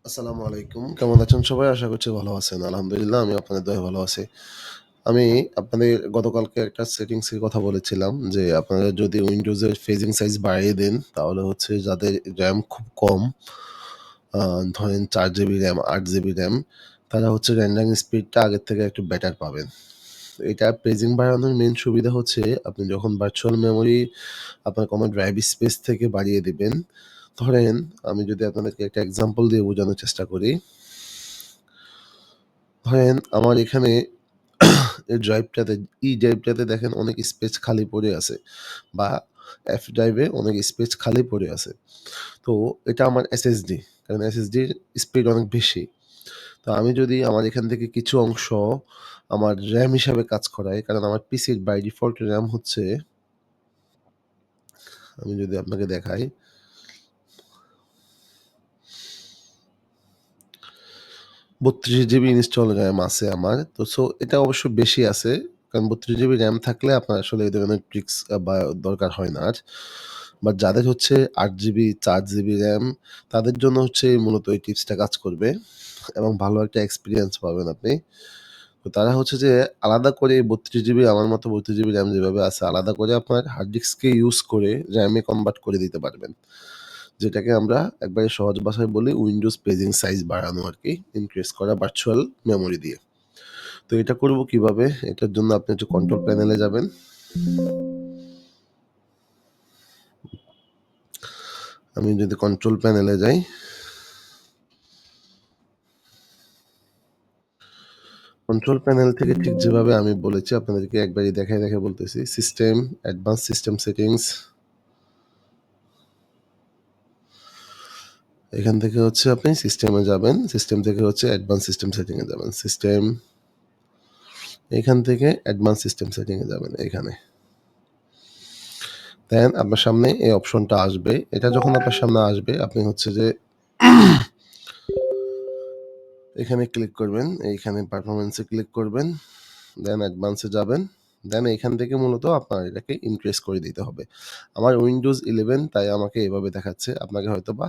আসসালামু আলাইকুম। কেমন আছেন সবাই? আশা করছি ভালো আছেন। আলহামদুলিল্লাহ আমি আপনাদের দয়ায় ভালো আছি। আমি আপনাদের গতকালকে একটা সেটিংস এর কথা বলেছিলাম যে, আপনারা যদি Windows এর পেজিং সাইজ বাড়িয়ে দেন, তাহলে হচ্ছে যাদের RAM খুব কম, আ ধরেন ৪ জিবি RAM, ৮ জিবি RAM, তারা হচ্ছে রেন্ডারিং স্পিডটা আগের থেকে একটু বেটার পাবেন। এটা পেজিং বাড়ানোর মেইন সুবিধা হচ্ছে, আপনি যখন ভার্চুয়াল মেমোরি আপনার কোনো ড্রাইভ স্পেস থেকে বাড়িয়ে দিবেন, ধরেন আমি যদি আপনাদেরকে একটা এক্সাম্পল দিয়ে বোঝানোর চেষ্টা করি। ধরেন আমার এখানে এই ড্রাইভটাতে ড্রাইভটাতে দেখেন অনেক স্পেস খালি পড়ে আছে, বা এফ ড্রাইভে অনেক স্পেস খালি পড়ে আছে। তো এটা আমার এসএসডি, কারণ এসএসডির স্পিড অনেক বেশি। তো আমি যদি আমার এখান থেকে কিছু অংশ আমার RAM হিসাবে কাজ করাই, কারণ আমার পিসির বাই ডিফল্ট RAM হচ্ছে, আমি যদি আপনাকে দেখাই, 32 জিবি ইনস্টল RAM আছে আমার। তো এটা অবশ্য বেশি আছে। কারণ 32 জিবি RAM থাকলে আপনার আসলে এই ধরনের ট্রিক্স বা দরকার হয় না আর। বাট যাদের হচ্ছে 8 জিবি, 4 জিবি RAM, তাদের জন্য হচ্ছে মূলত এই টিপসটা কাজ করবে এবং ভালো একটা এক্সপেরিয়েন্স পাবেন আপনি। তো তারা হচ্ছে যে আলাদা করে 32 জিবি, আমার মতো 32 জিবি RAM যেভাবে আছে, আলাদা করে আপনার হার্ড ডিস্ককে ইউজ করে RAM এ কনভার্ট করে দিতে পারবেন। যেটাকে আমরা একবারে সহজ ভাষায় বলি উইন্ডোজ পেজিং সাইজ বাড়ানো আরকি, ইনক্রিজ করা ভার্চুয়াল মেমোরি দিয়ে। তো এটা করব কিভাবে? এটার জন্য আপনি হচ্ছে কন্ট্রোল প্যানেলে যাবেন। আমি যদি কন্ট্রোল প্যানেলে যাই, কন্ট্রোল প্যানেল থেকে ঠিক যেভাবে আমি বলেছি আপনাদেরকে একবারই দেখায় বলতেছি। System, advance system settings. এখান থেকে হচ্ছে আপনি সিস্টেমে যাবেন। সিস্টেম থেকে হচ্ছে অ্যাডভান্স সিস্টেম সেটিং এ যাবেন। সিস্টেম, এখান থেকে অ্যাডভান্স সিস্টেম সেটিং এ যাবেন এইখানে। দেন আপনার সামনে এই অপশনটা আসবে। এটা যখন আপনার সামনে আসবে, আপনি হচ্ছে যে এখানে ক্লিক করবেন। এইখানে পারফরম্যান্স এ ক্লিক করবেন। দেন অ্যাডভান্স এ যাবেন। দেন এখান থেকে মূলত আপনার এটাকে ইনক্রিজ করে দিতে হবে। আমার উইন্ডোজ 11, তাই আমাকে এভাবে দেখাচ্ছে। আপনাকে হয়তোবা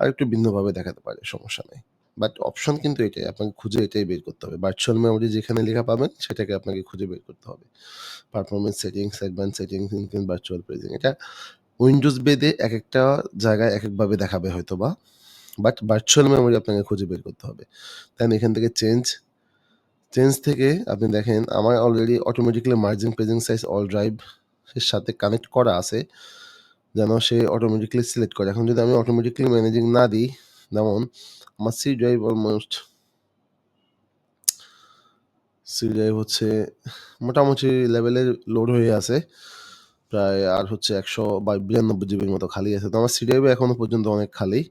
আরেকটু ভিন্নভাবে দেখাতে পারে, সমস্যা নাই। বাট অপশন কিন্তু এটাই। আপনাকে খুঁজে এটাই বের করতে হবে। ভার্চুয়াল মেমোরি যেখানে লেখা পাবেন, সেটাকে আপনাকে খুঁজে বের করতে হবে। Performance settings, advance settings, include virtual paging. এটা উইন্ডোজ বেদে একেকটা জায়গায় একেকভাবে দেখাবে হয়তোবা। বাট ভার্চুয়াল মেমোরি আপনাকে খুঁজে বের করতে হবে। দেন এখান থেকে চেঞ্জ থেকে আপনি দেখেন আমার already automatically merging paging size all drive এর সাথে কানেক্ট করা আছে, যেন সে অটোমেটিক্যালি সিলেক্ট করে। এখন যদি আমি অটোমেটিক্যালি ম্যানেজিং না দিই, যেমন আমার সি ড্রাইভ হচ্ছে মোটামুটি লেভেলের লোড হয়ে আছে। প্রায় আর হচ্ছে ১৯২ জিবির মতো খালি আছে। তো আমার সি ড্রাইভে এখনো পর্যন্ত অনেক খালি।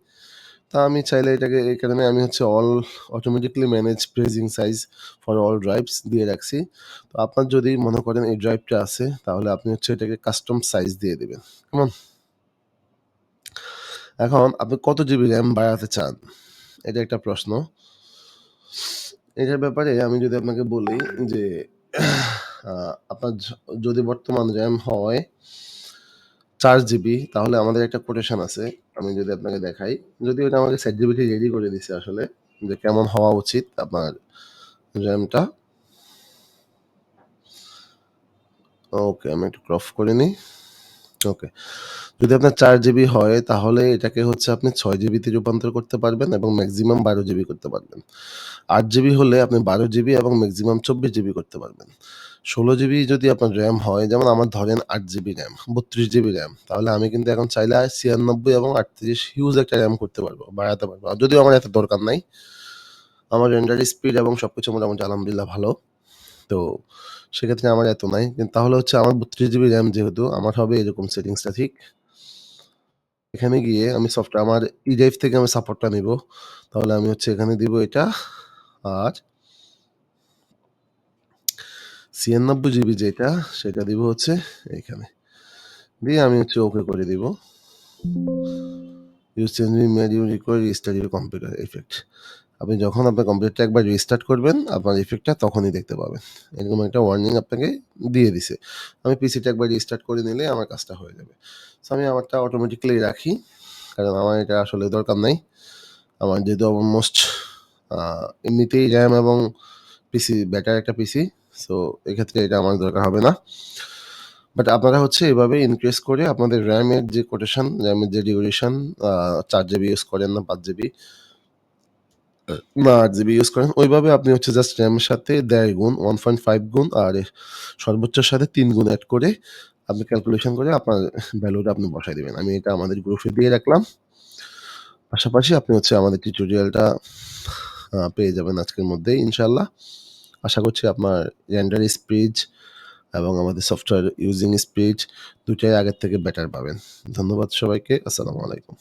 তা আমি চাইলে এটাকে, এই কারণে আমি হচ্ছে all automatically manage paging size for all drives দিয়ে রাখছি। তো আপনার যদি মনে করেন এই ড্রাইভটা আছে, তাহলে আপনি হচ্ছে এটাকে কাস্টম সাইজ দিয়ে দিবেন। কেমন? এখন আপনি কত জিবি RAM বাড়াতে চান? এটা একটা প্রশ্ন। এটার ব্যাপারে আমি যদি আপনাকে বলি যে, আপনার যদি বর্তমান RAM হয় ৪ জিবি, তাহলে আমাদের একটা কোটেশন আছে। আমি যদি আপনাকে দেখাই, যদিও এটা আমাকে ChatGPT রেডি করে দিছে আসলে, যে কেমন হওয়া উচিত আপনার RAM টা। ওকে, আমি একটু ক্রপ করে নিই। ওকে। যদি আপনার ৪ জিবি হয়, তাহলে এটাকে হচ্ছে আপনি ৬ জিবিতে রূপান্তর করতে পারবেন এবং মেক্সিমাম ১২ জিবি করতে পারবেন। ৮ জিবি হলে আপনি ১২ জিবি এবং মেক্সিমাম ২৪ জিবি করতে পারবেন। ১৬ জিবি যদি আপনার RAM হয়, যেমন আমার ধরেন ৮ জিবি RAM, ৩২ জিবি RAM, তাহলে আমি কিন্তু এখন চাইলে ৯৬ এবং ৩৮ হিউজ একটা RAM করতে পারবো, বাড়াতে পারবো। আর যদিও আমার এত দরকার নাই। আমার রেন্ডার স্পিড এবং সবকিছু মোটামুটি আলহামদুলিল্লাহ ভালো। তো সেক্ষেত্রে আমার এত নাই। কিন্তু তাহলে হচ্ছে আমার ৩২ জিবি RAM যেহেতু, আমার হবে এরকম সেটিংসটা ঠিক। এখানে গিয়ে আমি আমার E-Drive থেকে আমি সাপোর্টটা নিবো। তাহলে আমি হচ্ছে এখানে দিব এটা। আর ৯৬ জিবি যেটা, সেটা দিব হচ্ছে এইখানে। দিয়ে আমি হচ্ছে ওকে করে দিব। You changing made you require restart your computer effect. আপনি যখন আপনার কম্পিউটারটা একবার রিস্টার্ট করবেন, আপনার ইফেক্টটা তখনই দেখতে পাবেন। এরকম একটা ওয়ার্নিং আপনাকে দিয়ে দিছে। আমি পিসিটা একবার রিস্টার্ট করে নিলে আমার কাজটা হয়ে যাবে। সো আমি আমারটা অটোমেটিক্যালি রাখি, কারণ আমার এটা আসলে দরকার নাই। আমার যেহেতু অলমোস্ট এমনিতেই র্যাম এবং পিসি বেটার একটা পিসি, সো এক্ষেত্রে এটা আমার দরকার হবে না। বাট আপনারা হচ্ছে এভাবে ইনক্রিজ করে আপনাদের র্যামের যে কোটেশন, র্যামের যে ডিউরেশন 4 জিবি ইউজ করেন না 5 জিবি না 8 জিবি ইউজ করেন, ওইভাবে আপনি হচ্ছে জাস্ট র্যামের সাথে 1.5 গুণ 1.5 গুণ আর সর্বোচ্চের সাথে 3 গুণ অ্যাড করে আপনি ক্যালকুলেশন করে আপনার ভ্যালুটা আপনি বসায় দিবেন। আমি এটা আমাদের গ্রুপে দিয়ে রাখলাম। পাশাপাশি আপনি হচ্ছে আমাদের টিউটোরিয়ালটা পেয়ে যাবেন আজকের মধ্যেই ইনশাআল্লাহ। আশা করছি আপনার রেন্ডার স্পিড এবং আমাদের সফটওয়্যার ইউজিং স্পিড দুটাই আগের থেকে বেটার পাবেন। ধন্যবাদ সবাইকে। আসসালামু আলাইকুম।